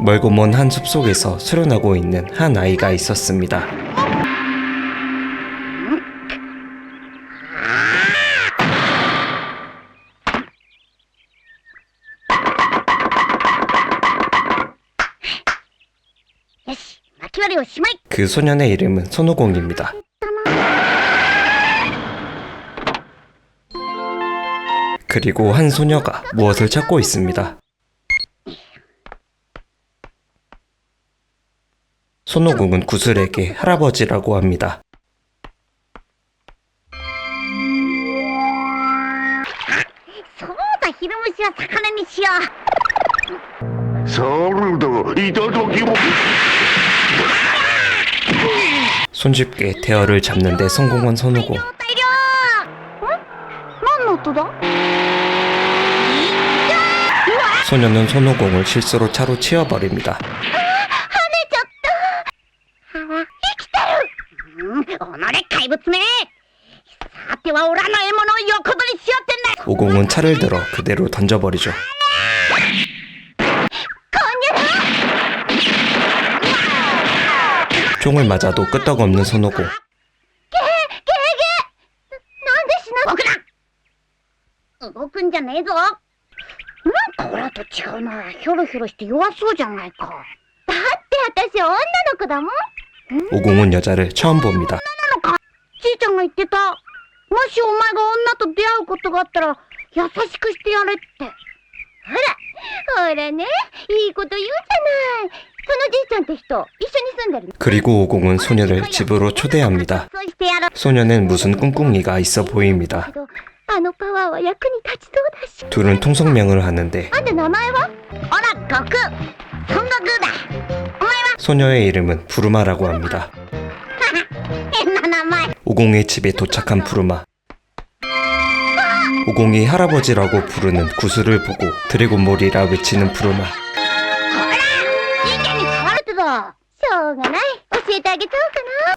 멀고 먼 한 숲속에서 수련하고 있는 한 아이가 있었습니다. 그 소년의 이름은 손오공입니다. 그리고 한 소녀가 무엇을 찾고 있습니다. 손오공은 구슬에게 할아버지라고 합니다. 손쉽게 대어를 잡는데 성공한 손오공. 소녀는 손오공을 실수로 차로 치어버립니다. 오공은 차를 들어 그대로 던져버리죠. 총을 맞아도 끄떡없는 손오공. 오공은 여자를 처음 봅니다. 그리고 오공은 소녀를 집으로 초대합니다. 소녀는 무슨 꿍꿍이가 있어 보입니다. 둘은 통성명을 하는데 소녀의 이름은 부르마라고 합니다. 오공의 집에 도착한 부르마. 오공이 할아버지라고 부르는 구슬을 보고 드래곤볼이라 외치는 부르마.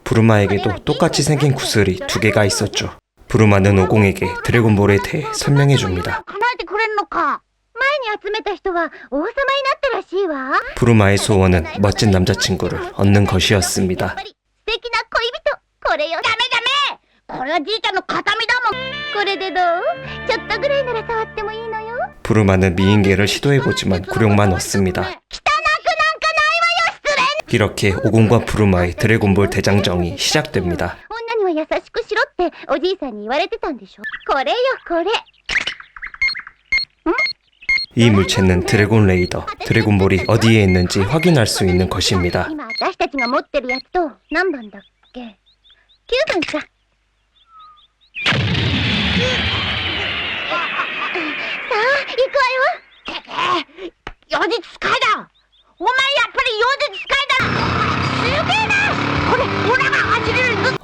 부르마에게도 똑같이 생긴 구슬이 2개가 있었죠. 부르마는 오공에게 드래곤볼에 대해 설명해줍니다. 부르마의 소원은 멋진 남자친구를 얻는 것이었습니다. 부르마는 미인계를 시도해보지만 굴욕만 얻습니다. 이렇게 오공과 부르마의 드래곤볼 대장정이 시작됩니다. 이 물체는 드래곤 레이더, 드래곤볼이 어디에 있는지 확인할 수 있는 것입니다.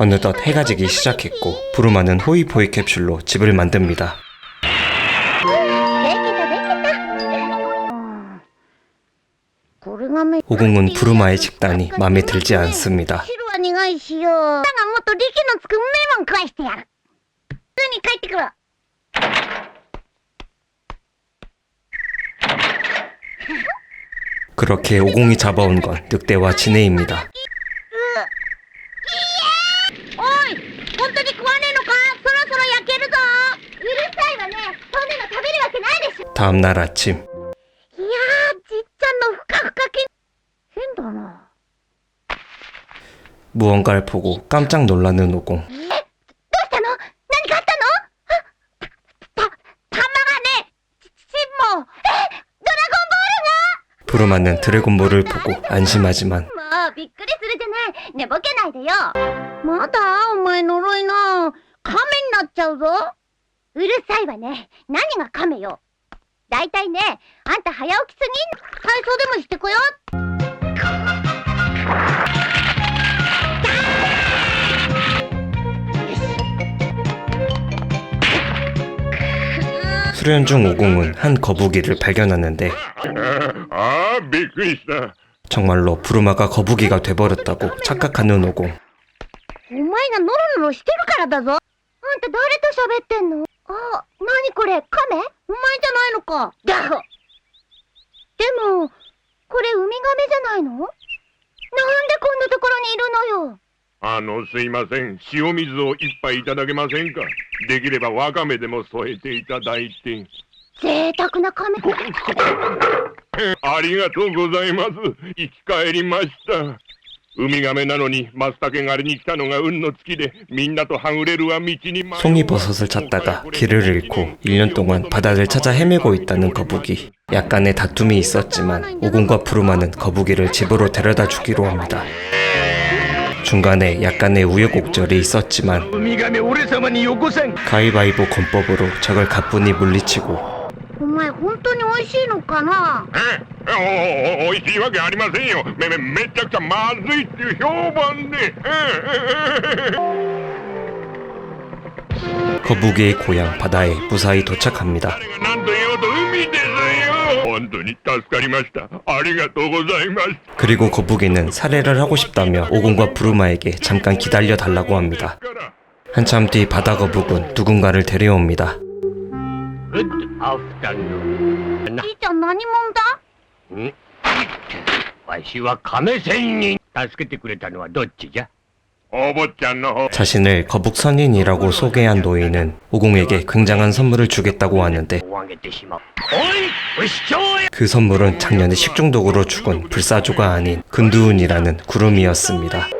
어느덧 해가 지기 시작했고 부르마는 호이포이 캡슐로 집을 만듭니다. 오공은 부르마의 집단이 마음에 들지 않습니다. 그렇게 오공이 잡아온 건 늑대와 지네입니다. 다음날 아침 무언가를 보고 깜짝 놀라는 오공. 부르마는 드래곤볼을 보고 안심하지만 수련 중 오공은 한 거북이를 발견하는데 정말로 부르마가 거북이가 돼버렸다고 착각하는 오공. じゃないの？なんでこんなところにいるのよ。すいません。塩水を一杯いただけませんか。できればわかめでも添えていただいて。贅沢な亀。ありがとうございます。生き返りました。ウミガメなのにマツタケ狩りに来たのが運の尽きでみんなとはぐれるは道に迷う 송이버섯을 찾다가 길을 잃고 1년 동안 바다를 찾아 헤매고 있다는 거북이. 약간의 다툼이 있었지만 오공과 푸르마는 거북이를 집으로 데려다 주기로 합니다. 중간에 약간의 우여곡절이 있었지만 가위바위보 권법으로 적을 가뿐히 물리치고 お前本当に美味しいのかな？おいしいわけありませんよ。めちゃくちゃまずいっていう評判で。 거북이의 고향 바다에 무사히 도착합니다. なんと言おうと海ですよ。本当に助かりました。ありがとうございます。 그리고 거북이는 살해를 하고 싶다며 오공과 푸르마에게 잠깐 기다려 달라고 합니다. 한참 뒤 바다 거북은 누군가를 데려옵니다. じいちゃん何者だ？わしは亀仙人。助けてくれたのはどっちじゃ？お坊ちゃんの方。 자신을 거북 선인이라고 소개한 노인은 오공에게 굉장한 선물을 주겠다고 하는데 그 선물은 작년에 식중독으로 죽은 불사조가 아닌 근두운이라는 구름이었습니다.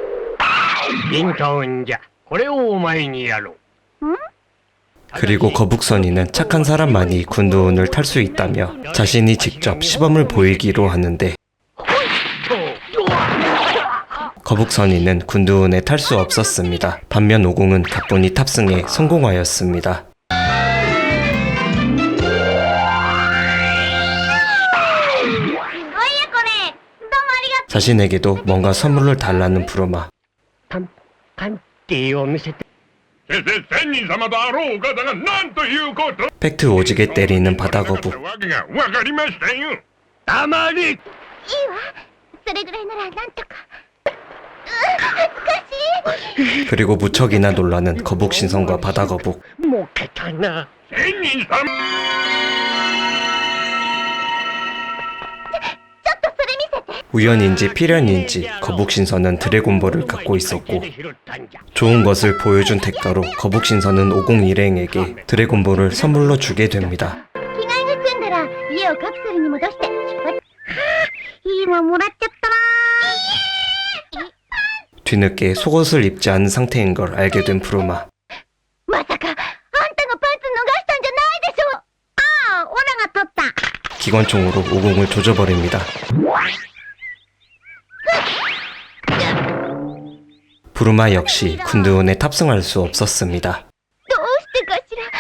銀貨運じゃ。これをお前にやろう。 그리고 거북선인은 착한 사람만이 군두운을 탈 수 있다며 자신이 직접 시범을 보이기로 하는데 거북선인은 군두운에 탈 수 없었습니다. 반면 오공은 가뿐히 탑승에 성공하였습니다. 자신에게도 뭔가 선물을 달라는 푸르마. 探偵を見せて。先生仙人様とあろうお方が何ということ。 팩트 오지게 때리는 바다 거북. わけがわかりましたよ。黙れ。いいわ。それぐらいならなんとか。恥ずかしい。 그리고 무척이나 놀라는 거북 신성과 바다 거북. もうけたな。仙人様。 ちょっとそれ見せて。 우연인지 필연인지 거북 신선은 드래곤볼을 갖고 있었고 좋은 것을 보여준 대가로 거북 신선은 오공 일행에게 드래곤볼을 선물로 주게 됩니다. 着替えが済んだら家をカプセルに戻して出発。いいのもらっちゃったな。 뒤늦게 속옷을 입지 않은 상태인 걸 알게 된 푸르마. まさかあんたがパンツ逃したんじゃないでしょ。ああ、オラが取った。 기관총으로 오공을 조져버립니다. 푸르마 역시 군두운에 탑승할 수 없었습니다. どうしてかしら。なぜ？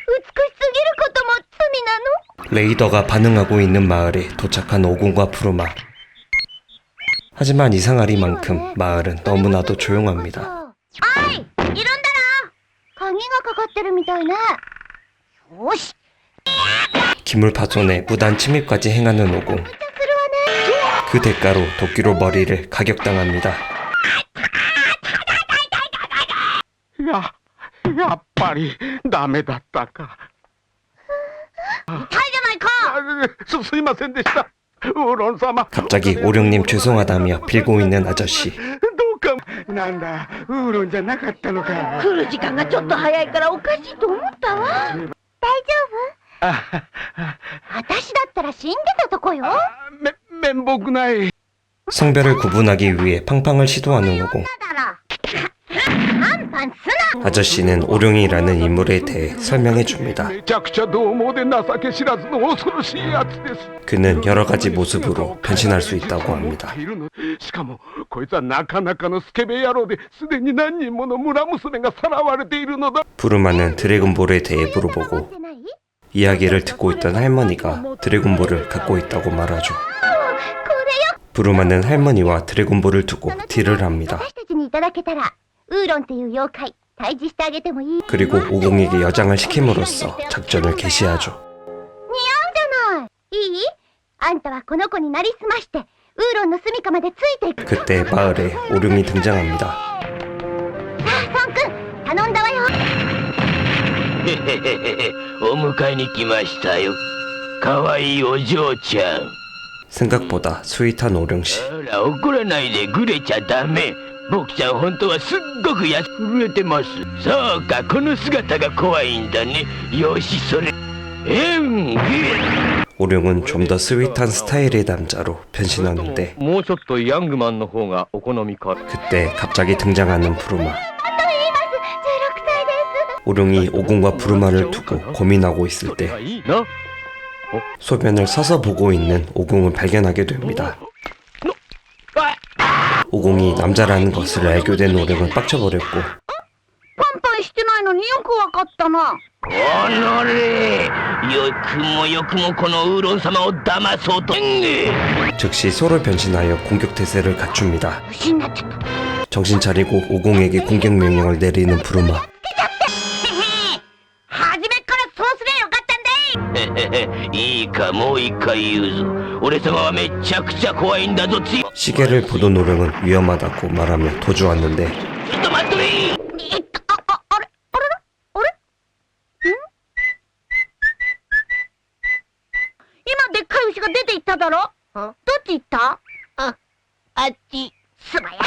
美しすぎることも罪なの？ 레이더가 반응하고 있는 마을에 도착한 오공과 푸르마. 하지만 이상하리만큼 마을은 너무나도 조용합니다. おい、いるんだろ。鍵がかかってるみたいね。よし。 기물 파손에 무단 침입까지 행하는 오공. 無茶するわね。 그 대가로 도끼로 머리를 가격당합니다. やっぱりダメだったか。痛いじゃないか。すいませんでした。ウーロン様。 갑자기 오룡님 죄송하다며 빌고 있는 아저씨. どうか。なんだ、ウーロンじゃなかったのか。来る時間がちょっと早いからおかしいと思ったわ。大丈夫？私だったら死んでたとこよ。面目ない。 성별을 구분하기 위해 팡팡을 시도하는 오공. だら。半端すな。 아저씨는 오룡이라는 인물에 대해 설명해 줍니다. めちゃくちゃ獰猛で情け知らずの恐ろしいやつです。 그는 여러 가지 모습으로 변신할 수 있다고 합니다. しかもこいつはなかなかのスケベ野郎ですでに何人もの村娘がさらわれているのだ。 푸르마는 드래곤볼에 대해 물어보고 持ってない？ 이야기를 듣고 있던 할머니가 드래곤볼을 갖고 있다고 말하죠. これよ。 푸르마는 할머니와 드래곤볼을 두고 딜을 합니다. 私たちにいただけたらウーロンっていう妖怪退治してあげてもいい？ 그리고 오공에게 여장을 시킴으로써 작전을 개시하죠. 似合うじゃない。いい？あんたはこの子になりすましてウーロンの住処までついていく。 그때 마을에 오룡이 등장합니다. さあソン君頼んだわよ。お迎えに来ましたよ。かわいいお嬢ちゃん。 생각보다 스윗한 오룡씨. あら、怒らないでぐれちゃダメ。僕ちゃん本当はすっごく震えてます。そうか、この姿が怖いんだね。よし、それ。演技。 오룡은 좀 더 스윗한 스타일의 남자로 변신하는데 もうちょっとヤングマンの方がお好みか。 그때 갑자기 등장하는 푸르마. 16歳です 오룡이 오공과 푸르마를 두고 고민하고 있을 때 いいな。 소변을 서서 보고 있는 오공을 발견하게 됩니다. 오공이 남자라는 것을 알게 된 오룡은 빡쳐버렸고 パンパンしてないのによくわかったなおのれ、よくもよくもこのウーロン様を騙そうと。 즉시 서로 변신하여 공격 태세를 갖춥니다. 牛になっちゃった 정신 차리고 오공에게 공격 명령을 내리는 푸르마. 初めからそうすりゃよかったんだいいいか、もう一回言うぞ。俺様はめちゃくちゃ怖いんだぞ。ちょ 시계를 보던 오룡은 위험하다고 말하며 도주하는데 っと待ってくれ。あれ今でっかい牛が出て行っただろどっち行ったあっち。素早いや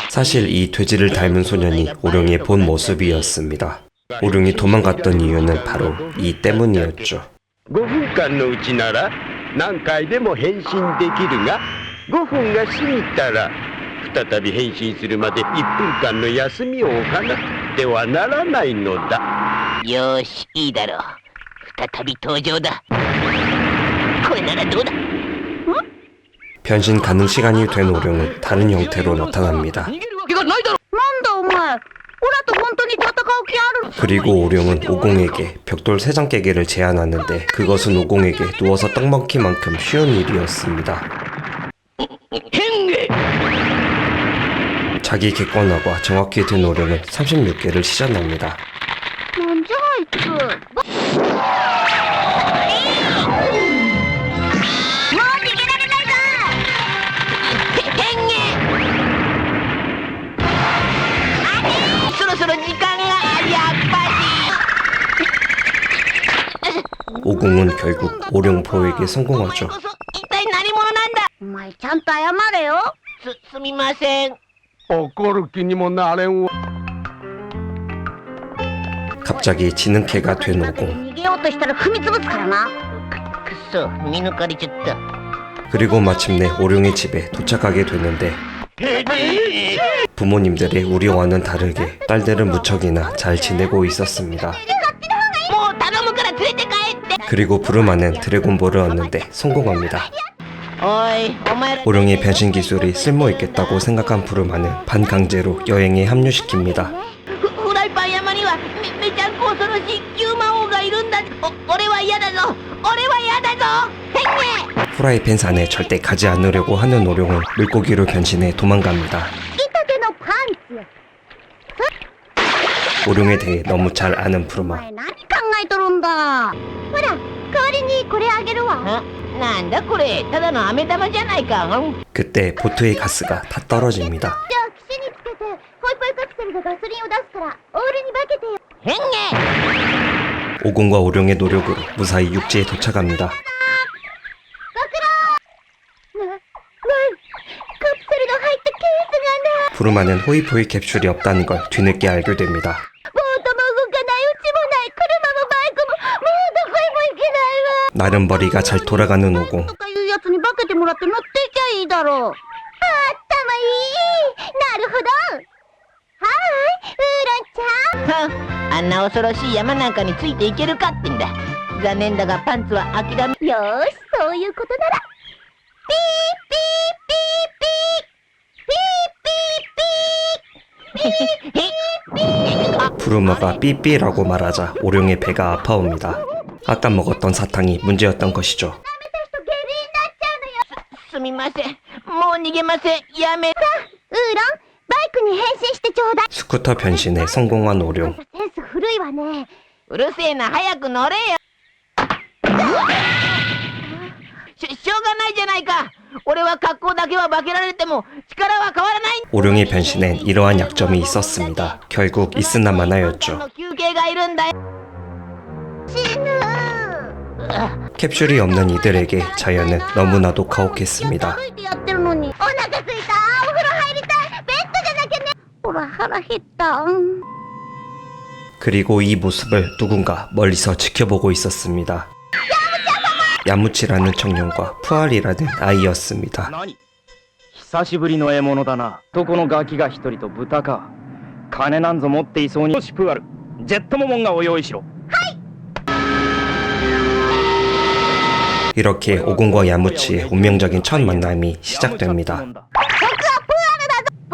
つ 사실 이 돼지를 닮은 소년이 오룡의 본 모습이었습니다. 오룡이 도망갔던 이유는 바로 이 때문이었죠. 5分間のうちなら何回でも変身できるが5分が過ぎたら再び変身するまで1分間の休みを置かなくてはならないのだ。よーし、いいだろう。再び登場だ。これならどうだ。 변신 가능 시간이 된 오룡은 다른 형태로 나타납니다. 逃げるわけがないだろ。なんだお前オラと本当に戦う気ある 그리고 오룡은 오공에게 벽돌 3장 깨기를 제안하는데 그것은 오공에게 누워서 떡 먹기만큼 쉬운 일이었습니다. 変化。 자기 객관화가 정확히 된 오룡은 36개를 시전합니다. なんじゃあいつもう逃げられないぞ変化。そろそろ時間がやっぱ 오공은 결국 오룡 포획에 성공하죠. り。こそ一体何者なんだ。お前ちゃんと謝れよすみません。怒る気にもなれんわ。 갑자기 지능캐가 된 だって 오공. 逃げようとしたら踏み潰すからなくっそ、見抜かれちゃった。 그리고 마침내 오룡의 집에 도착하게 되는데 부모님들의 우려와는 다르게 딸들은 무척이나 잘 지내고 있었습니다. もう頼むから連れて帰って。 그리고 부르마는 드래곤볼을 얻는데 성공합니다. おい、お前ら 오룡의 변신 기술이 쓸모있겠다고 생각한 부르마는 반강제로 여행에 합류시킵니다. フライパン山にはめちゃんこ恐ろしい牛魔王がいるんだ。俺は嫌だぞ。俺は嫌だぞ。変化。 후라이팬 산에 절대 가지 않으려고 하는 오룡은 물고기로 변신해 도망갑니다. 板手のパンツ 오룡에 대해 너무 잘 아는 お 부르마. 前何考えとるんだほら代わりにこれあげるわなんだこれ、ただの飴玉じゃないか。 그때 보트의 가스가 다 떨어집니다. じゃあ岸につけてホイポイカプセルでガソリンを出すからオールに分けてよ変化。 오공과 오룡의 노력으로 무사히 육지에 도착합니다. カプセルの入ったケースがな 부르마는 호이포이 캡슐이 없다는 걸 뒤늦게 알게 됩니다. ボートも動かないうちもない車もバイクももうどこへも行けないわ 나름 머리가 잘 돌아가는 오공. とかいうやつに化けてもらって乗っていきゃいいだろうあったまいいなるほどはーいウーロンちゃんあんな恐ろしい山なんかについていけるかってんだ。残念だがパンツは諦め。よーしそういうことならピーピーピーピーピーピーピーピー 부르마가 삐삐라고 말하자 오룡의 배가 아파옵니다. 아까 먹었던 사탕이 문제였던 것이죠. 人下痢になっちゃうのよすみません。もう逃げません。やめ。ウーロンバイクに変身してちょうだい 스쿠터 변신에 성공한 오룡. センス古いわねうるせえな、早く乗れよ。しょうがないじゃないか。俺は格好だけは化けられても力は変わらない。 오룡의 변신엔 이러한 약점이 있었습니다. 결국 있으나 마나였죠. の休憩がいるんだよ。死ぬ 캡슐이 없는 이들에게 자연은 너무나도 가혹했습니다. 歩いてやってるのに。お腹すいた。お風呂入りたい。ベッドじゃなきゃね。ほら、腹減った。 그리고 이 모습을 누군가 멀리서 지켜보고 있었습니다. 야무치라는 청년과 푸알이라는 아이였습니다. 何久しぶりの獲物だな。どこのガキが一人と豚か。金なんぞ持っていそうに。よしプーアル、ジェットモモンガを用意しろ。 이렇게 오공과 야무치의 운명적인 첫 만남이 시작됩니다. プー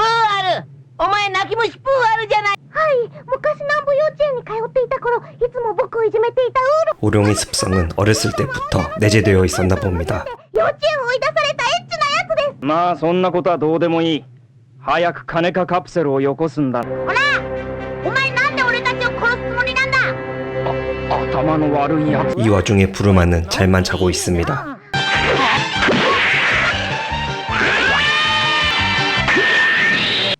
アル、お前泣き虫プーアルじゃない。はい、昔南部幼稚園に通っていた頃、いつも僕をいじめていたウーロ。 오룡의 습성은 어렸을 때부터 내재되어 있었나 봅니다. 幼稚園を追い出されたエッチなやつです。まあそんなことはどうでもいい。早く金かカプセルをよこすんだ。ほら、お前なんで俺たちを殺すつもりなんだ。頭の悪いやつ。 이 와중에 부르마는 잘만 자고 있습니다.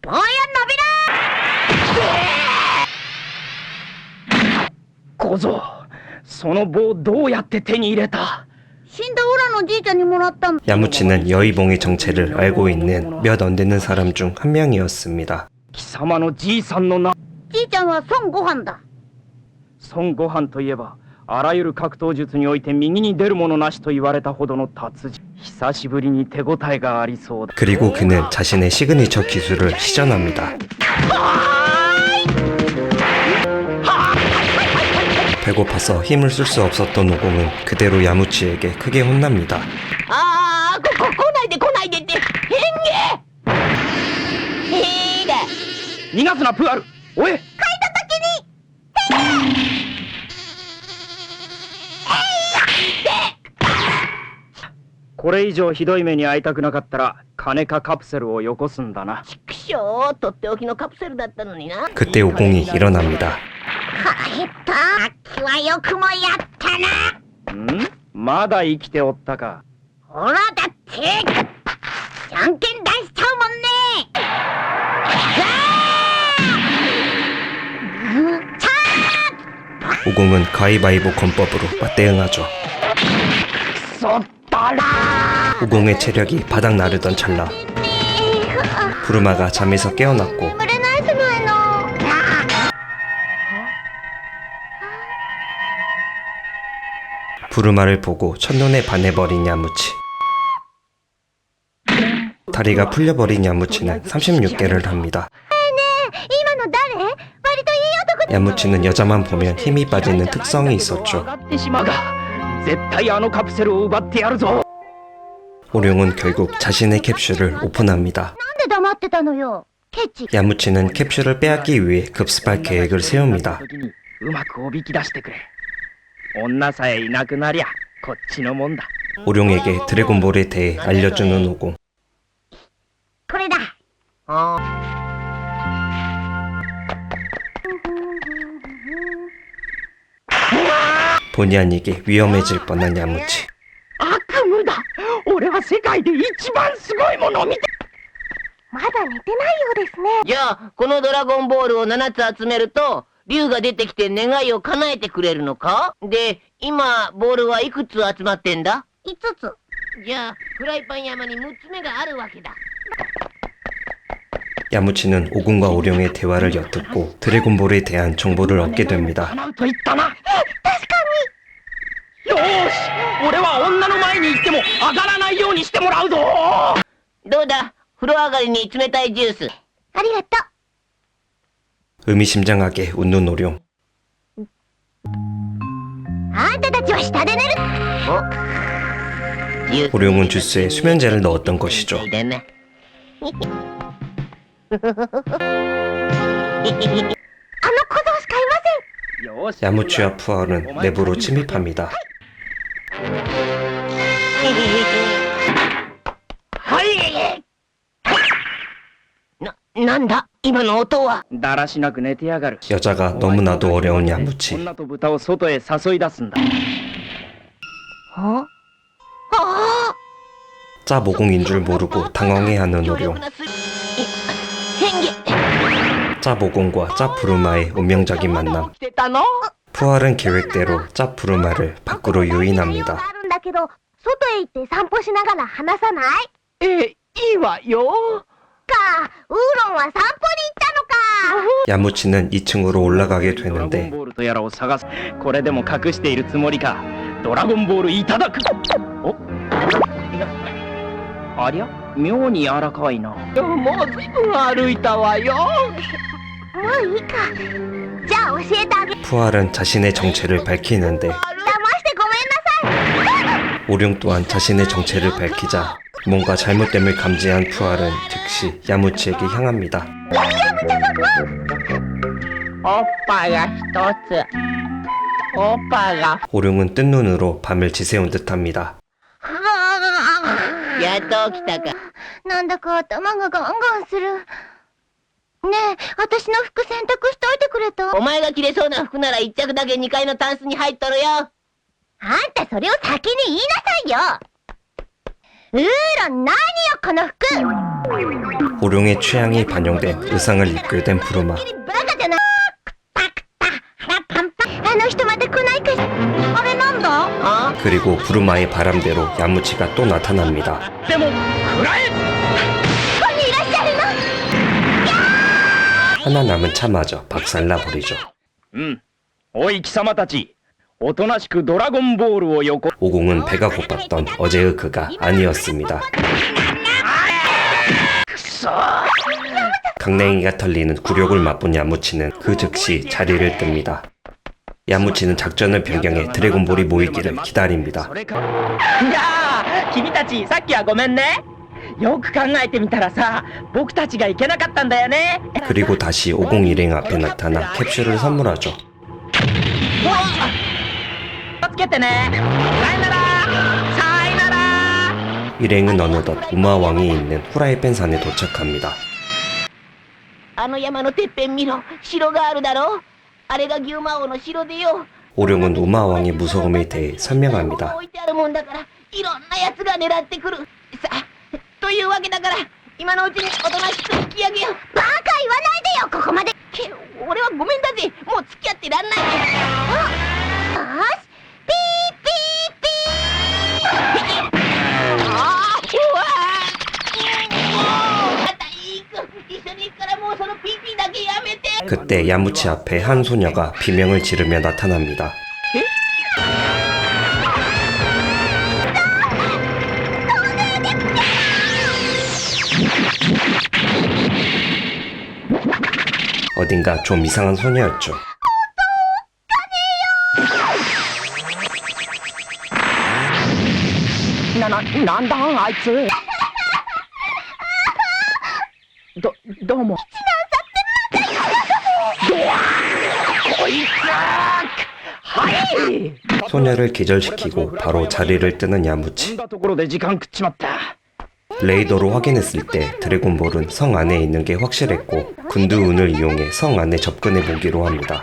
ぼうや伸びろ。小僧、その棒どうやって手に入れた？死んだウラのじいちゃんにもらったん。 야무치는 여의봉의 정체를 알고 있는 몇 안 되는 사람 중 한 명이었습니다. 貴様のじいさんの名。じいちゃんは孫悟飯だ。孫悟飯といえば、あらゆる格闘術において右に出る者なしと言われたほどの達人。久しぶりに手応えがありそうだ。 그리고 그는 자신의 시그니처 기술을 시전합니다. 배고파서 힘을 쓸 수 없었던 오공은 그대로 야무치에게 크게 혼납니다. ああ、来ないで来ないでって変化。へえだ。逃がすなプーアル。おい。これ以上ひどい目に遭いたくなかったら金かカプセルをよこすんだな。くしょう、とっておきのカプセルだったのにな。 그때 오공이 일어납니다. 腹減った。さっきはよくもやったな。ん？まだ生きておったか。ほらだってじゃんけん出しちゃうもんね。오공은 가위바위보 권법으로 맞대응하죠. そったら 오공의 체력이 바닥 나르던 찰나 부르마가 잠에서 깨어났고 眠れないじゃないの。 부르마를 보고 첫눈에 반해버린 야무치. 다리가 풀려버린 야무치는 36개를 합니다. 今の誰？割といい男。 야무치는 여자만 보면 힘이 빠지는 특성이 있었죠. 上がってしまうが、絶対あのカプセルを奪ってやるぞ。 오룡은 결국 자신의 캡슐을 오픈합니다. なんで黙ってたのよ。ケチ。 야무치는 캡슐을 빼앗기 위해 급습할 계획을 세웁니다. 時にうまくおびき出してくれ。女さえいなくなりゃこっちのもんだ。 오룡에게 드래곤볼에 대해 알려주는 오공. これだ。 본의 아니게 위험해질 뻔한 야무치. 悪夢だ。俺は世界で一番すごいものを見て。まだ寝てないようですね。じゃあ、このドラゴンボールを7つ集めると、竜が出てきて願いを叶えてくれるのか？で、今、ボールはいくつ集まってんだ5つ。じゃあ、フライパン山に6つ目があるわけだ。 야무치는 오공과 오룡의 대화를 엿듣고 드래곤볼에 대한 정보를 얻게 됩니다. 叶うと言ったな。確かに。よーし、俺は女の前に行っても上がらないようにしてもらうぞ。どうだ？風呂上がりに冷たいジュース。ありがとう。 의미심장하게 웃는 오룡. あんたたちは下で寝る。ジュース 오룡은 주스에 수면제를 넣었던 것이죠. だな。あの小僧しかいません。よし。 야무치와 푸알은 내부로 침입합니다. はいなんだ今の音は。だらしなく寝てやがる。 여자가 너무나도 어려운 야무치. 女と豚を外へ誘い出すんだ。ああ。 짜 모공인 줄 모르고 당황해하는 오룡. 変化。 짜 모공과 짜 부르마의 운명적인 만남. 来てたの？ 푸알은 계획대로 짭 부르마를 밖으로 유인합니다. あるんだけど、外へ行って散歩しながら話さない？いいわよ。か、ウーロンは散歩に行ったのか。 야무치는 2층으로 올라가게 ドラゴン 되는데 ボールとやらを探す。これでも隠しているつもりか。ドラゴンボールいただく。お、ありゃ、妙に柔らかいな。もうずいぶん歩いたわよ。もういいか。じゃあ教えてあげ。 푸알은 자신의 정체를 밝히는데 騙してごめんなさい。 오룡 또한 자신의 정체를 밝히자 뭔가 잘못됨을 감지한 푸알은 즉시 야무치에게 향합니다. おっぱが一つ。おっぱが。 오룡은 뜬 눈으로 밤을 지새운 듯합니다. やっと起きたか。なんだか頭がガンガンする。ねえ、私の服洗濯しといてくれた？お前が着れそうな服なら一着だけ2階のタンスに入っとるよ。あんたそれを先に言いなさいよ。ウーロン、何よこの服。 오룡의 취향이 반영된 의상을 입게 된 부르마. バカじゃない。くたくた、腹パンパン。あの人まで来ないかし。あれなんだ？あ 그리고 부르마의 바람대로 야무치가 또 나타납니다. でも、食らえ。ここにいらっしゃるの？ 하나 남은 차마저 박살나버리죠. おい貴様たち、おとなしくドラゴンボールを横。 오공은 배가 고팠던 어제의 그가 아니었습니다. 강냉이가 털리는 굴욕을 맛본 야무치는 그 즉시 자리를 뜹니다. 야무치는 작전을 변경해 드래곤볼이 모이기를 기다립니다. それか。いやー、君たちさっきはごめんね。よく考えてみたらさ、僕たちがいけなかったんだよね。 그리고 다시 오공 일행 앞에 나타나 캡슐을 선물하죠. 気をつけてね。さよなら。さよなら。 일행은 어느덧 우마왕이 있는 후라이팬 산에 도착합니다. あの山のてっぺん見ろ。城があるだろ。あれが牛魔王の城でよ。 오룡은 우마왕의 무서움에 대해 설명합니다. 置いてあるもんだから、いろんな奴が狙ってくる。さあ、というわけだから、今のうちにおとなしく引き上げよう。バカ言わないでよ、ここまで。俺はごめんだぜ。もう付き合ってらんない。よし、ピーピーピー。あー、うわー。あたいく、一緒に行くからもうそのピーピーだけやめて。 그때 야무치 앞에 한 소녀가 비명을 지르며 나타납니다. 어딘가 좀 이상한 소녀였죠. なんだあいつ。どうも。こいつ。はい。 소녀를 기절시키고 바로 자리를 뜨는 야무치. ところで時間食っちまった。 레이더로 확인했을 때 드래곤볼은 성 안에 있는 게 확실했고 군두운을 이용해 성 안에 접근해 보기로 합니다.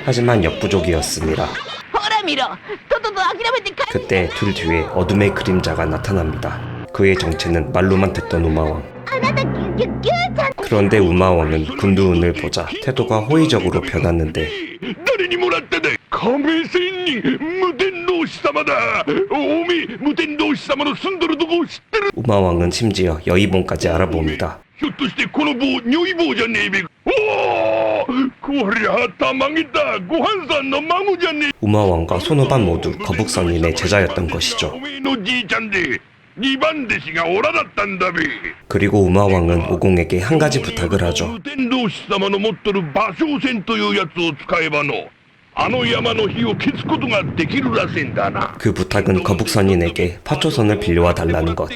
하지만 역부족이었습니다. ほら見ろ。とっとと諦めて帰。 그때 둘 뒤에 어둠의 그림자가 나타납니다. 그의 정체는 말로만 듣던 우마왕. あなたギュちゃん。 그런데 우마왕은 군두운을 보자 태도가 호의적으로 변했는데 誰にもらっただい。亀仙人無天老師様だ。おめえ無天老師様の住んどるとこを知ってる。 우마왕은 심지어 여의봉까지 알아봅니다. ひょっとしてこの棒如意棒じゃねえべ。おお、こりゃたまげた。ご飯さんの孫じゃねえ。 우마왕과 손오반 모두 거북선인의 제자였던 것이죠. おめえのじいちゃんで二番弟子がオラだったんだべ。 그리고 우마왕은 오공에게 한 가지 부탁을 하죠. 無天老師様の持っとる芭蕉扇というやつを使えばのあの山の火を消すことができるらしいんだな。 그 부탁은 거북선인에게 파초선을 빌려와 달라는 것.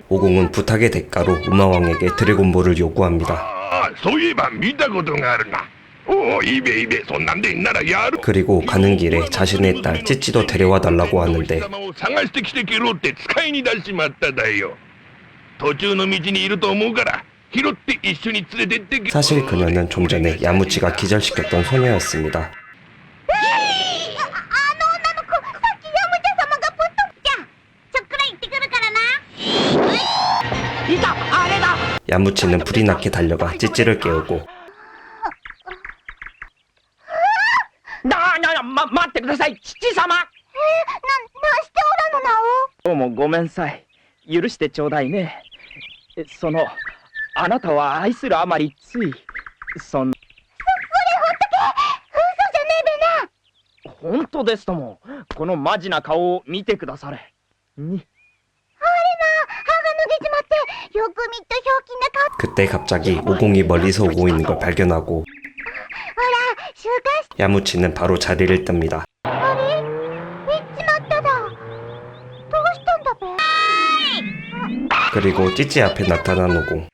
오공은 부탁의 대가로 우마왕에게 드래곤볼을 요구합니다. ああ、そういえば見たことがあるな。おお、いいべいいべ。そんなんでんならやる。 그리고 가는 길에 자신의 딸 찌찌도 데려와 달라고 하는데 様を探してきてけろって使いに出しまっただよ。途中の道にいると思うから拾って一緒に連れてってけ。 사실 그녀는 좀 전에 야무치가 기절시켰던 소녀였습니다. あの女の子、さっきヤムチャ様がぶっとじゃ。ちょっくら行ってくるからな。いた、あれだ。 야무치는 불이 나게 달려가 찌찌를 깨우고 しておらぬなどうもごめんさい。許してちょうだいね。あなたは愛するあまりつい、嘘じゃねえべな。本当ですとも。このマジな顔を見てくだされ。に歯が抜けちまってよく見っとひょうきんな顔。 그때 갑자기 오공이 멀리서 오고 있는 걸 발견하고 ほら週刊誌 야무치는 바로 자리를 뜹니다. あれ行っちまっただ。どうしたんだべ。 그리고 찌찌 앞에 나타난 오공.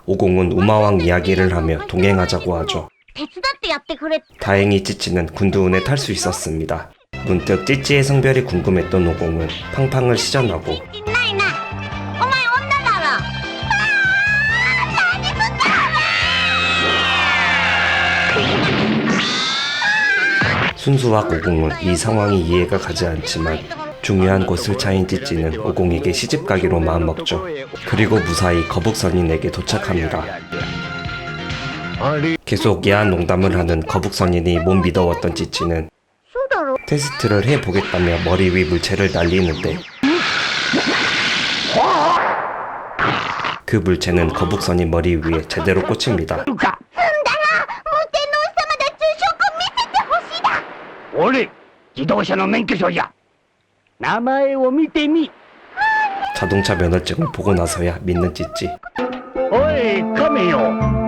오공은 우마왕 이야기를 하며 동행하자고 하죠. 手伝ってやってくれ。 다행히 찌찌는 군두운에 탈 수 있었습니다. 문득 찌찌의 성별이 궁금했던 오공은 팡팡을 시전하고 ないな。お前女だろ。何すんだ。 순수학 오공은 이 상황이 이해가 가지 않지만 중요한 곳을 차인 찌찌는 오공에게 시집가기로 마음먹죠. 그리고 무사히 거북선인에게 도착합니다. 계속 야한 농담을 하는 거북선인이 못 믿어왔던 찌찌는 そうだろ。 테스트를 해보겠다며 머리 위 물체를 날리는데 그 물체는 거북선인 머리 위에 제대로 꽂힙니다. 無天皇様だ。昼食見せてほしいだ。俺自動車の免許証じゃ名前を見てみ 자동차 면허증을 보고 나서야 믿는 찌찌. おい亀よ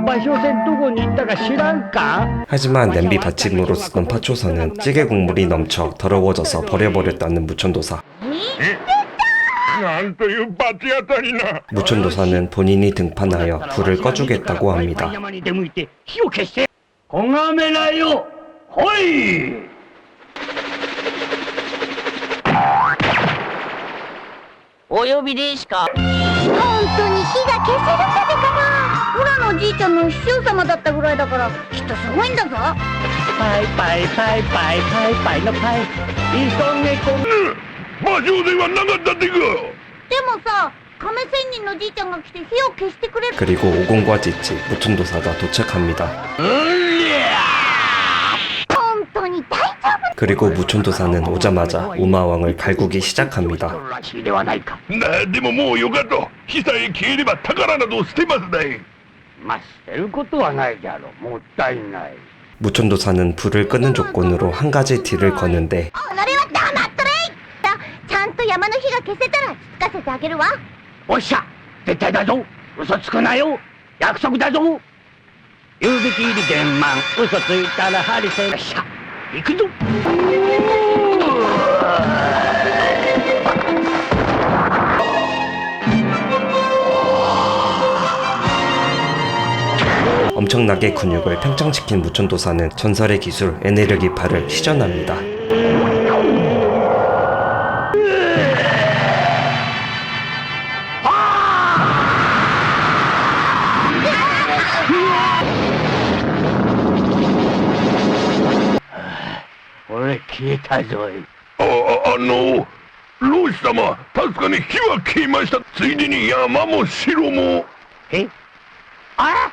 場所線どこに行ったか知らんか 하지만 냄비 받침으로 쓰던 파초선은 찌개 국물이 넘쳐 더러워져서 버려버렸다는 무천도사. なんという罰当たりな。 무천도사는 본인이 등판하여 불을 꺼주겠다고 합니다. 山に出向いて火を消して拝めなよほいお呼びでしか。本当に火が消せるかべかな。オラのおじいちゃんの師匠様だったぐらいだからきっとすごいんだぞ。パイパイパイパイパイパイのパイ急げこ馬上ではなかったってか。でもさ、亀仙人のじいちゃんが来て火を消してくれる。 그리고 오공과 찌찌, 무천도사가 도착합니다. 本当に大丈夫。 그리고 무천도사는 오자마자 우마왕을 갈구기 시작합니다. らしいではないかでももうよかと。火さえ消えれば宝など捨てますだい。まあ捨てることはないじゃろもったいない 무천도사는 불을 끄는 조건으로 한 가지 딜을 거는데 おのれは黙っとれい。ちゃんと山の火が消せたらつかせてあげるわ。おっしゃ絶対だぞ嘘つくなよ約束だぞ言うべき入り伝満嘘ついたら針せよっしゃ行くぞ 엄청나게 근육을 팽창시킨 무천도사는 전설의 기술 에네르기파를 시전합니다.俺消えたぞい老師様、確かに火は消えました。ついでに山も城も。えあ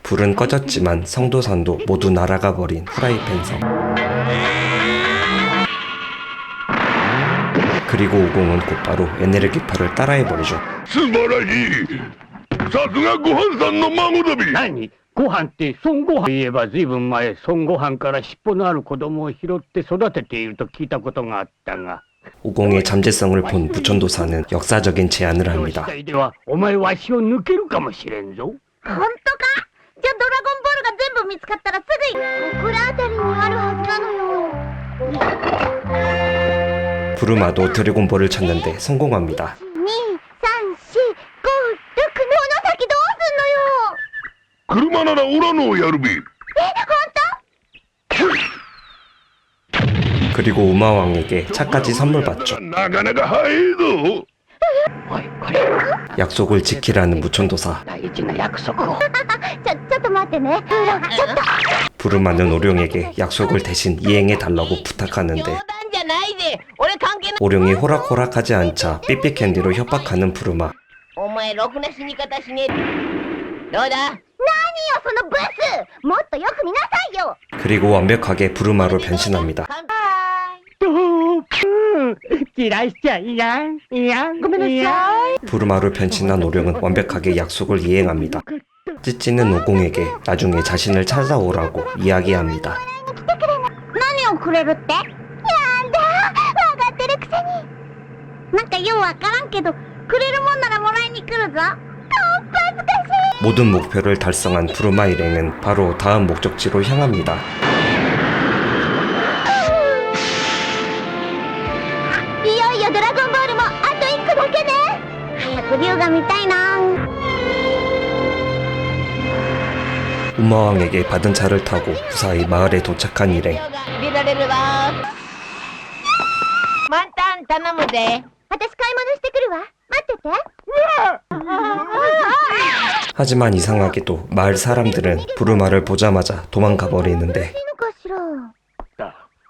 불은 꺼졌지만 성도산도 모두 날아가 버린 후라이팬 섬. 그리고 우공은 곧바로 에네르기파를 따라해버리죠. 素晴らしい。さすがごはんさんの孫だび。何ご飯って孫悟飯といえばずいぶん前孫悟飯から尻尾のある子供を拾って育てていると聞いたことがあったが 우공의 잠재성을 본 무천도사는 역사적인 제안을 합니다. 次第ではお前わしを抜けるかもしれんぞ本当か。じゃあドラゴンボールが全部見つかったらすぐここら辺りにあるはずなのよ。 부르마도 드래곤볼을 찾는데 성공합니다. 2、3、4、5、6。この先どうすんのよ。車ならおらのやるび。그리고 우마왕에게 차까지 선물 받죠. なかなか早いぞ。 おいこれ 약속을 지키라는 무천도사. 大事な約束をちょっと待ってね。ちょっと。 부르마는 오룡에게 약속을 대신 이행해달라고 부탁하는데 冗談じゃないぜ俺関係ない 오룡이 호락호락하지 않자 삐삐캔디로 협박하는 부르마. お前ろくな死に方しねえどうだ何よそのブスもっとよく見なさいよ 그리고 완벽하게 부르마로 변신합니다. 嫌いしちゃいやんごめんなさい 부르마로 변신한 오룡은 완벽하게 약속을 이행합니다. 찌찌는 오공에게 나중에 자신을 찾아오라고 이야기합니다. 何をくれるってやだ分かってるくせになんかようわからんけどくれるもんならもらいに来るぞ恥ずかし 모든 목표를 달성한 부르마 일행은 바로 다음 목적지로 향합니다. いいよいよドラゴンボールもあと1個だけね早く竜が見たいな 우마왕에게 받은 차를 타고 무사히 마을에 도착한 일행. 見られるわ満タン頼むぜ私買い物してくるわ待ってて 하지만 이상하게도 마을 사람들은 부르마를 보자마자 도망가 버리는데 いいのかしら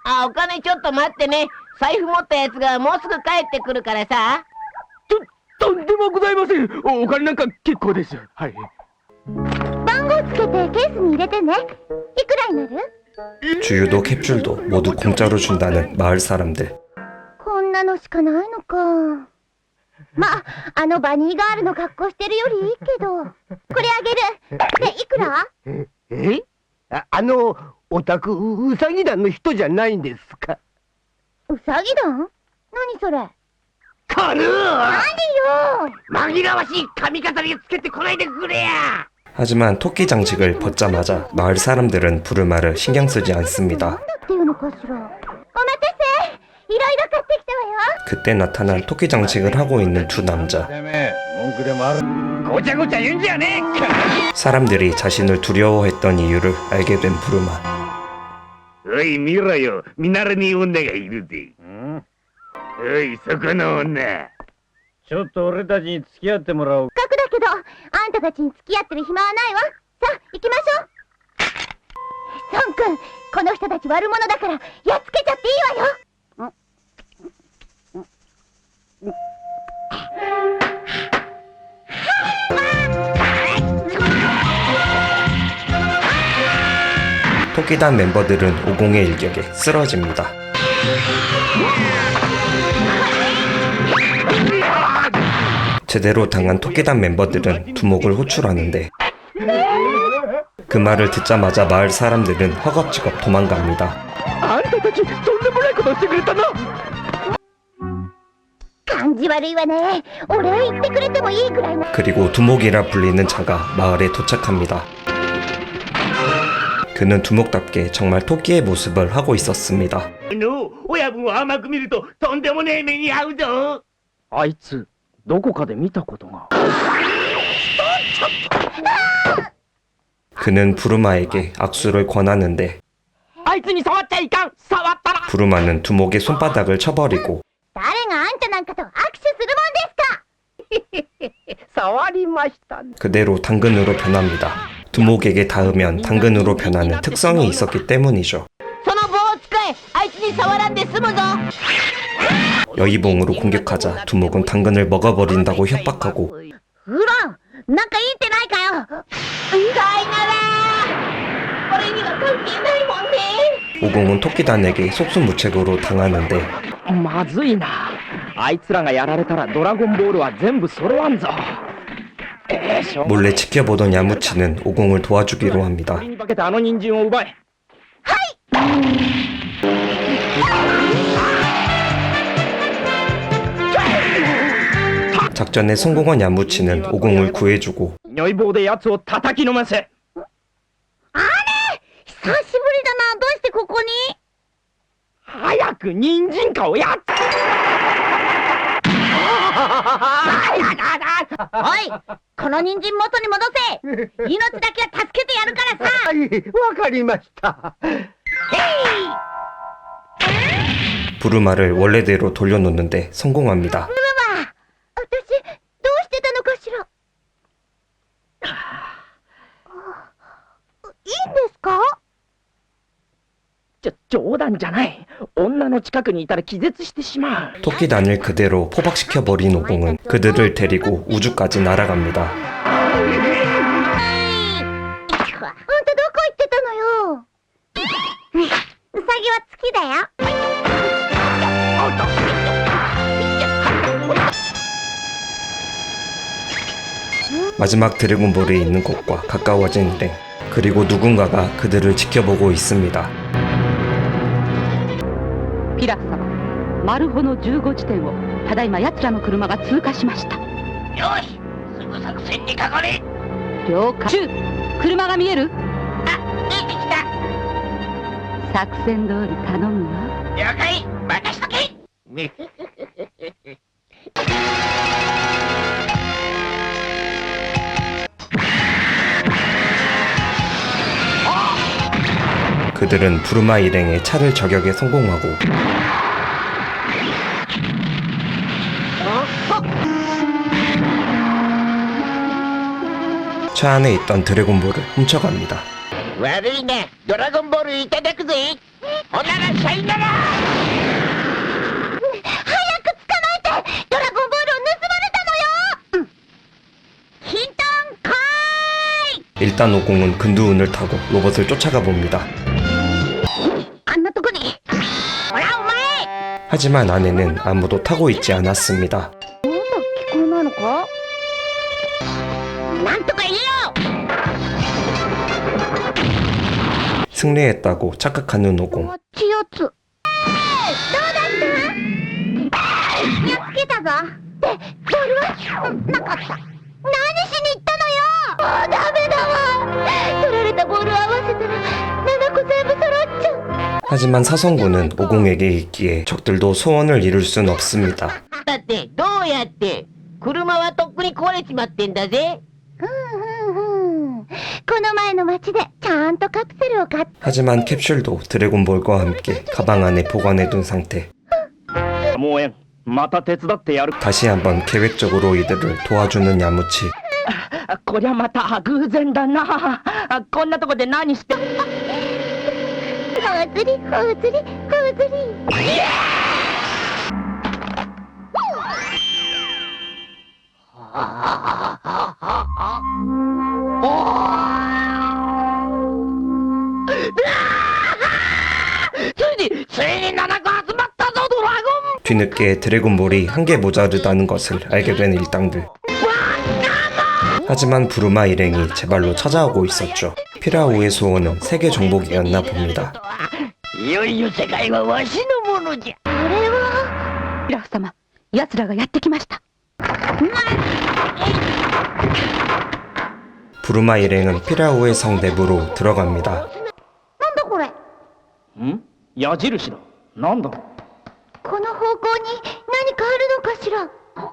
あお金ちょっと待ってね財布持ったやつがもうすぐ帰ってくるからさとんでもございません。お金なんか結構です。はい。番号つけてケースに入れてねいくらになる 주유도 캡슐도 모두 공짜로 준다는 마을 사람들. こんなのしかないのかまあのバニーガールの格好してるよりいいけどこれあげるでいくらオタクウサギ団の人じゃないんですか？うさぎ団何それカヌー！何よ紛らわしい髪飾りつけてこないでくれや！ 하지만 토끼 장식을 벗자마자 마을 사람들은 부르마를 신경 쓰지 않습니다. なんだっていうのかしらお待たせいろいろ買ってきたわよ 그때 나타난 토끼 장식을 하고 있는 두 남자. ごちゃごちゃ言うんじゃねえ！ 사람들이 자신을 두려워했던 이유를 알게 된 부르마. おい見ろよ、見慣れねえ女がいるで。おいそこの女。ちょっと俺たちに付き合ってもらおう。せっかくだけどあんたたちに付き合ってる暇はないわさあ行きましょうソン君この人たち悪者だからやっつけちゃっていいわよ 토끼단 멤버들은 오공의 일격에 쓰러집니다. 제대로 당한 토끼단 멤버들은 두목을 호출하는데 그 말을 듣자마자 마을 사람들은 허겁지겁 도망갑니다. あんたたちとんでもないことしてくれたな感じ悪いわねお礼言ってくれてもいいぐらいな 그리고 두목이라 불리는 자가 마을에 도착합니다. 그는 두목답게 정말 토끼의 모습을 하고 있었습니다. 親分を甘く見るととんでもねえ目に遭うぞ。あいつどこかで見たことが 그는 부르마에게 악수를 권하는데 あいつに触っちゃいかん触ったら 부르마는 두목의 손바닥을 쳐버리고 誰があんたなんかと握手するもんですか触りました 그대로 당근으로 변합니다. 두목에게 닿으면 당근으로 변하는 특성이 있었기 때문이죠. その棒を使えあいつに触らんで済むぞ 여의봉으로 공격하자 두목은 당근을 먹어버린다고 협박하고 フランなんか言ってないかよ痛いなら俺には関係ないもんね 오공은 토끼단에게 속수무책으로 당하는데 まずいなあいつらがやられたらドラゴンボールは全部揃わんぞしょうがない 몰래 지켜보던 야무치는 오공을 도와주기로 합니다. 鳥に化けてあの人参を奪え 작전에 성공한 야무치는 오공을 구해주고 如意棒で奴を叩きのめせ久しぶりだなどうしてここに早く人参かをやっおいこの人参元に戻せ命だけは助けてやるからさはいわかりました。 부르마를 원래대로 돌려놓는데 성공합니다. 私どうしてたのかしらいいんですか冗談じゃない女の近くにいたら気絶してしまう 토끼단을 그대로 포박시켜버린 오공은 그들을 데리고 우주까지 날아갑니다. わ。あんたどこ行ってたのよ。ウサギは好きだよ。 마지막 드래곤볼이 있는 곳과 가까워진 일행, 그리고 누군가가 그들을 지켜보고 있습니다. ピラフ様、マルホの15地点をただいま奴らの車が通過しました。よし、すぐ作戦にかかれ。了解。シュー、車が見える？あ、出てきた。作戦通り頼むわ。了解、任しとけ。그들은 부르마 일행의 차를 저격에 성공하고 차 안에 있던 드래곤볼을 훔쳐갑니다. 悪いね、ドラゴンボールいただくぜ。ほならさいなら。早く捕まえて。ドラゴンボールを盗まれたのよ。ヒントンかーい。 일단 오공은 근두운을 타고 로봇을 쫓아가 봅니다. あんなとこに。ほらお前。 하지만 안에는 아무도 타고 있지 않았습니다. まだ聞こえないのか。なんとか言えよ。 승리했다고 착각하는 오공. こっちやつ。どうだった？やっつけたぞ。で、ボールはなかった。何しに行ったのよ。もうダメだわ。取られたボールを合わせたら7個全部揃っちゃう。 하지만 사성군은 오공에게 있기에 적들도 소원을 이룰 순 없습니다. だってどうやって車はとっくに壊れちまってんだぜ。この前の街でちゃんとカプセルを買っ 하지만 캡슐도 드래곤볼과 함께 가방 안에 보관해둔 상태. もうえん、また手伝ってやる。 다시 한번 계획적으로 이들을 도와주는 야무치. こりゃまた偶然だな。こんなとこで何して。ほうずりほうずりほうずり。ついに7個集まったぞドラゴン。 뒤늦게 드래곤볼이 한 개 모자르다는 것을 알게 된 일당들. 하지만 부르마 일행이 제 발로 찾아오고 있었죠. 피라우의 소원은 세계 정복이었나 봅니다. いよいよ世界はわしのものじゃ。あれは。ピラフ様、奴らがやってきました。 부르마 일행은 피라우의 성 내부로 들어갑니다. なんだこれ。ん？矢印だ。なんだ？この方向に何かあるのかしら。ここにもあ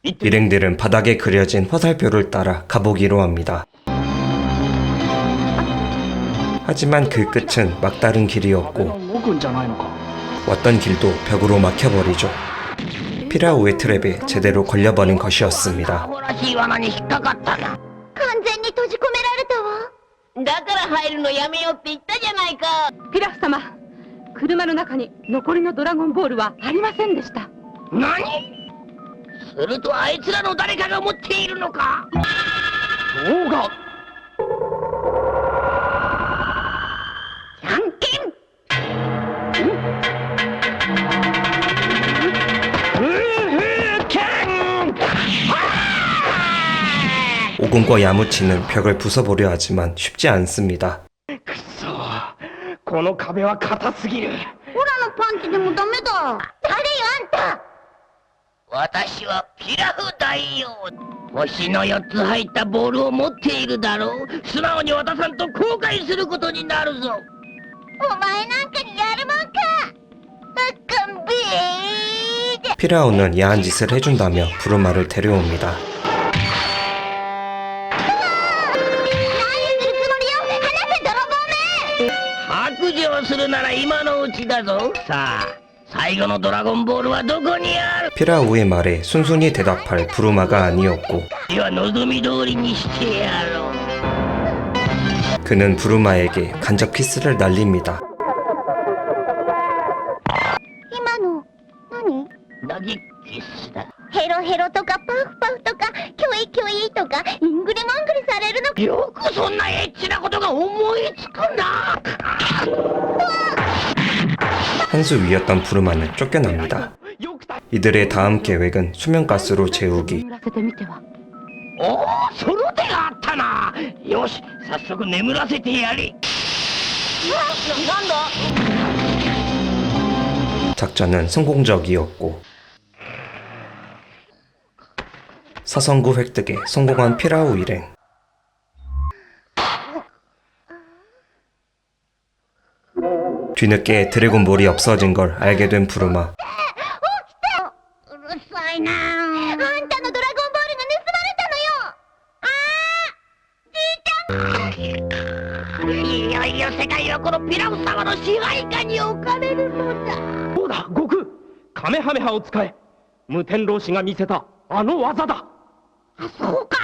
るぞ。 일행들은 바닥에 그려진 화살표를 따라 가보기로 합니다. 하지만 그 끝은 막다른 길이었고 動くんじゃないのか。 왔던 길도 벽으로 막혀버리죠. 피라우의 트랩에 제대로 걸려버린 것이었습니다. アホらしい罠に引っかかったな。完全に閉じ込められたわ。だから入るのやめようって言ったじゃないか。ピラフ様、車の中に残りのドラゴンボールはありませんでした。何？するとあいつらの誰かが持っているのか。そうが。じゃんけん。 오공과 야무치는 벽을 부숴보려 하지만 쉽지 않습니다. この壁は硬すぎる。オラのパンチでもダメだ。誰よあんた。私はピラフ大王。星の4つ入ったボールを持っているだろう。素直に渡さんと後悔することになるぞ。お前なんかにやるもんか。あかんべー。 피라우는 야한 짓을 해준다며 부르마를 데려옵니다. 白状するなら今のうちだぞ。さあ、最後のドラゴンボールはどこにある？ 피라우의 말에 순순히 대답할 부르마가 아니었고 では望み通りにしてやろう。 그는 부르마에게 간접 키스를 날립니다. 今の何？投げキスだ。ヘロヘロとかパフパフとかキョイキョイとかイングリモングリされるのかよくそんなエッチなことが思いつくな。 한 수 위였던 부르마는 쫓겨납니다. 이들의 다음 계획은 수면가스로 재우기. 眠らせてみては。おお、その手があったな。よし、早速眠らせてやれ。なんだ。 작전은 성공적이었고 사성구 획득에 성공한 피라우 일행. 뒤늦게 드래곤볼이 없어진 걸 알게 된 부르마. うるさいなあんたのドラゴンボールが盗まれたのよ。いよいよ世界はこのピラフ様の支配下に置かれるのだ。そうだ、悟空、カメハメハを使え。無天老師が見せたあの技だ。そうか。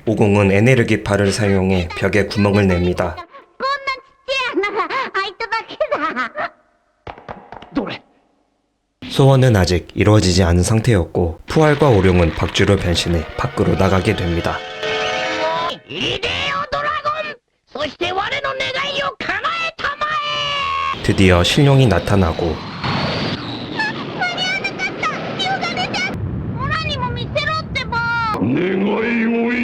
오공은 에네르기파를 사용해 벽에 구멍을 냅니다. こんなちっちゃい穴が開いただけだ。どれ。 소원은 아직 이루어지지 않은 상태였고 푸알과 오룡은 박쥐로 변신해 밖으로 나가게 됩니다. いでよドラゴン、そして我の願いを叶えたまえ。 드디어 신룡이 나타나고 オラにも見せろってば。願いを言え。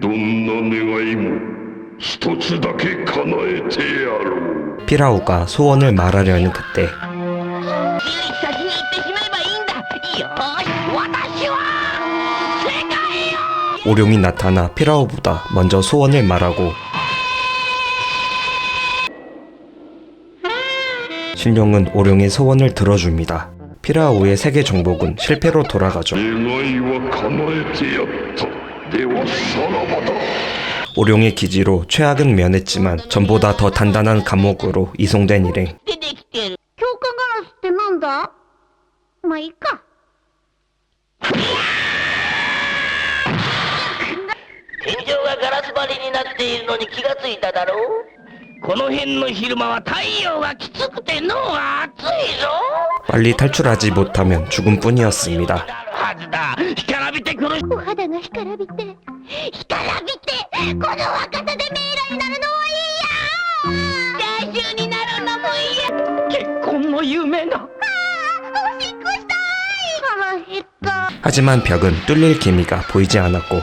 どんな願いも一つだけ叶えてやろう。 피라우가 소원을 말하려는 그때 つい先に行ってしまえばいいんだ。よーし、私は世界を。 오룡이 나타나 피라우보다 먼저 소원을 말하고 신룡은 오룡의 소원을 들어줍니다. 피라우의 세계 정복은 실패로 돌아가죠. 願いは叶えてやった。ではさらばだ。 오룡의 기지로 최악은 면했지만 전보다 더 단단한 감옥으로 이송된 일행. 出てきてる。強化ガラスってなんだ。まあいいか。天井がガラス張りになっているのに気がついただろう。この辺の昼間は太陽がきつくての暑いぞ。 빨리 탈출하지 못하면 죽음뿐이었습니다. はずだ。干からびてくる。お肌が干からびてこの若さで迷路になるのはいいや。歌手になるのもいいや。結婚の夢が。おしっこしたい。腹減った。 하지만 벽은 뚫릴 기미가 보이지 않았고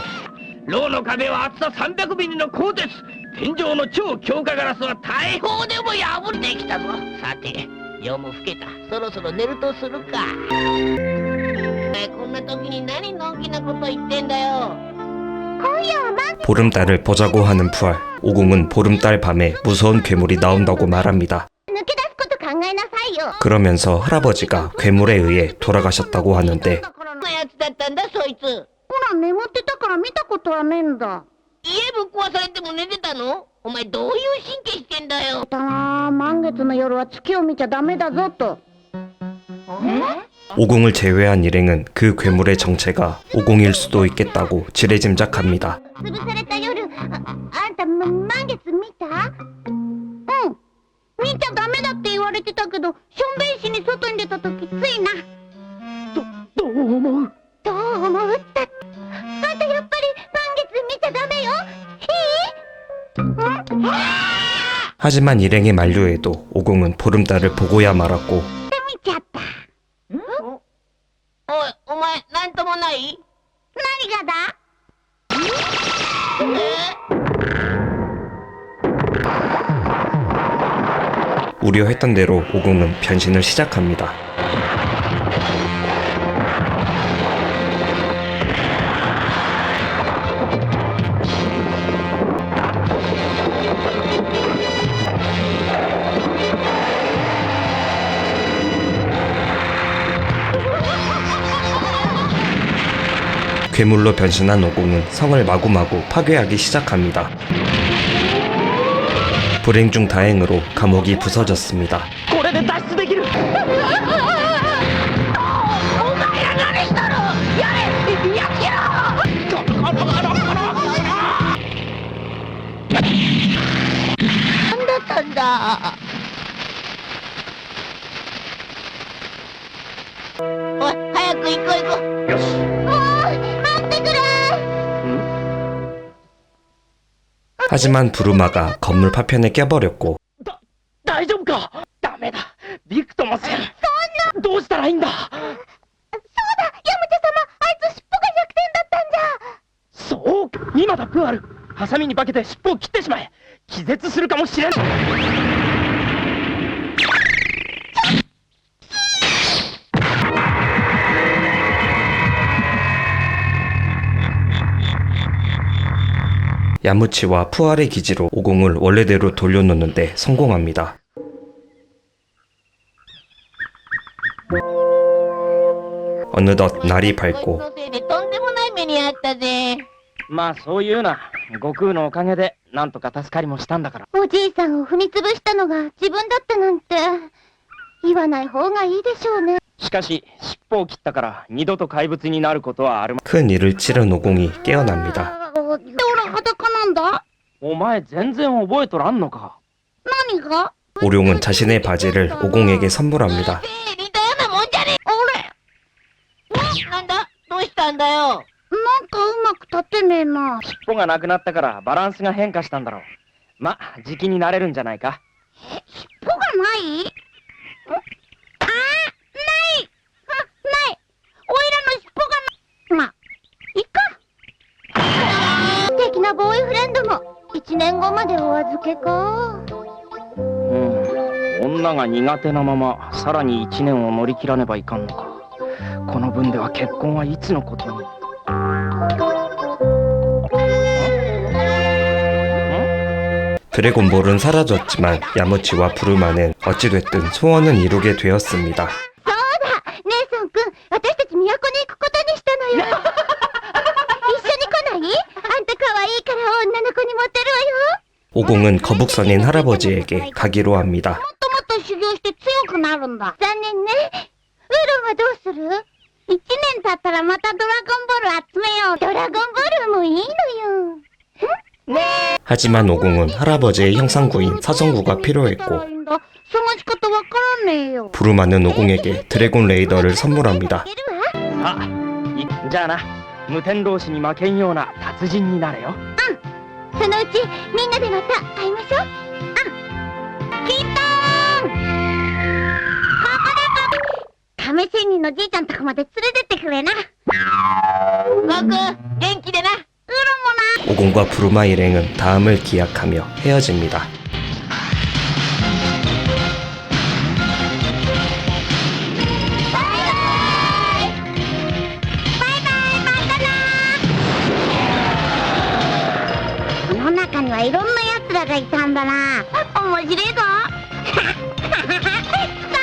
牢の壁は厚さ300ミリの鋼鉄。天井の超強化ガラスは大砲でも破ってきたぞ。さて、夜も更けた。そろそろ寝るとするか。こんな時に何のんきなこと言ってんだよ。今夜は満 보름달을 보자고 하는 푸알. 오공은 보름달 밤에 무서운 괴물이 나온다고 말합니다. 抜け出すこと考えなさいよ。 그러면서 할아버지가 괴물에 의해 돌아가셨다고 하는데 どんなやつだったんだそいつ。ほら眠ってたから見たことはねえんだ。家ぶっ壊されても寝てたの？お前どういう神経してんだよ。だなあ、満月の夜は月を見ちゃダメだぞと。 오공을 제외한 일행은 그 괴물의 정체가 오공일 수도 있겠다고 지레짐작합니다. 潰された夜、あんた満月見た？うん。見ちゃダメだって言われてたけど、しょんべんしに外に出た時ついな。どう思う。どう思うって。あんたやっぱり満月見ちゃダメよ。いい？ 하지만 일행의 만류에도 오공은 보름달을 보고야 말았고 見ちゃった。おい、お前なんともない？何がだ？ 우려했던 대로 오공은 변신을 시작합니다. 괴물로 변신한 오공은 성을 마구마구 파괴하기 시작합니다. 불행 중 다행으로 감옥이 부서졌습니다. これで脱出できる。お前ら何しとる？やれ！やっけろ！ったんだ。おい、早く行こう行こう。よし。もう待ってくれ。 하지만 부르마가 건물 파편에 껴버렸고 大丈夫か？ダメだ。びくともせん。どうしたらいいんだ？そうだ、ヤムチャ様、あいつ尻尾が弱点だったんじゃ。そう、今だプーアル。ハサミに化けて尻尾を切ってしまえ。気絶するかもしれん。야무치와 푸알의 기지로 오공을 원래대로 돌려놓는데 성공합니다. 어느덧 날이 こいつ 밝고 のせいでとんでもない目にあったぜ。まあそういうな。悟空のおかげでなんとか助かりもしたんだから。おじいさんを踏みつぶしたのが自分だったなんて言わない方がいいでしょうね。しかし尻尾を切ったから二度と怪物になることはあるま。 큰 일을 치른 오공이 깨어납니다. で、俺裸なんだ。お前全然覚えとらんのか。何が？ 오룡은 자신의 바지를 오공에게 선물합니다. 似たようなもんじゃねえ。俺。なんだ？どうしたんだよ。なんかうまく立てねえな。尻尾がなくなったからバランスが変化したんだろう。ま、時期になれるんじゃないか。尻尾がない？あ、ない。ない。おいらの尻尾がない。まあ、いっか。素敵なボーイフレンドも1年後までお預けか。女が苦手なままさらに1年を乗り切らねばいかんのか。この分では結婚はいつのことに。 드래곤볼은 사라졌지만 야무치와 부르마는 어찌됐든 소원은 이루게 되었습니다. そうだ、姉さんくん、私たち都に行くことにしたのよ。一緒に来ない？あんた可愛いから女の子にモテるわよ。 오공은 거북선인 할아버지에게 가기로 합니다. もっともっと修行して強くなるんだ。残念ね。ウーロンはどうする？1年経ったらまたドラゴンボール集めよう。ドラゴンボールもいいのよ。 하지만 오공은 할아버지의 형상구인 사정구가 필요했고 探し方わからねえよ。 부르마는 오공에게 드래곤 레이더를 선물합니다. あ、じゃあな。無天老師に負けんような達人になれよ。そのうちみんなでまた会いましょう。キートーン。ここだ。亀仙人のじいちゃんとこまで連れてってくれな。ゴク、元気でな。ウーロンもな。 오공과 부르마 일행은 다음을 기약하며 헤어집니다. 이世の中にはいろんな奴らがいたんだな。面白いぞ。さ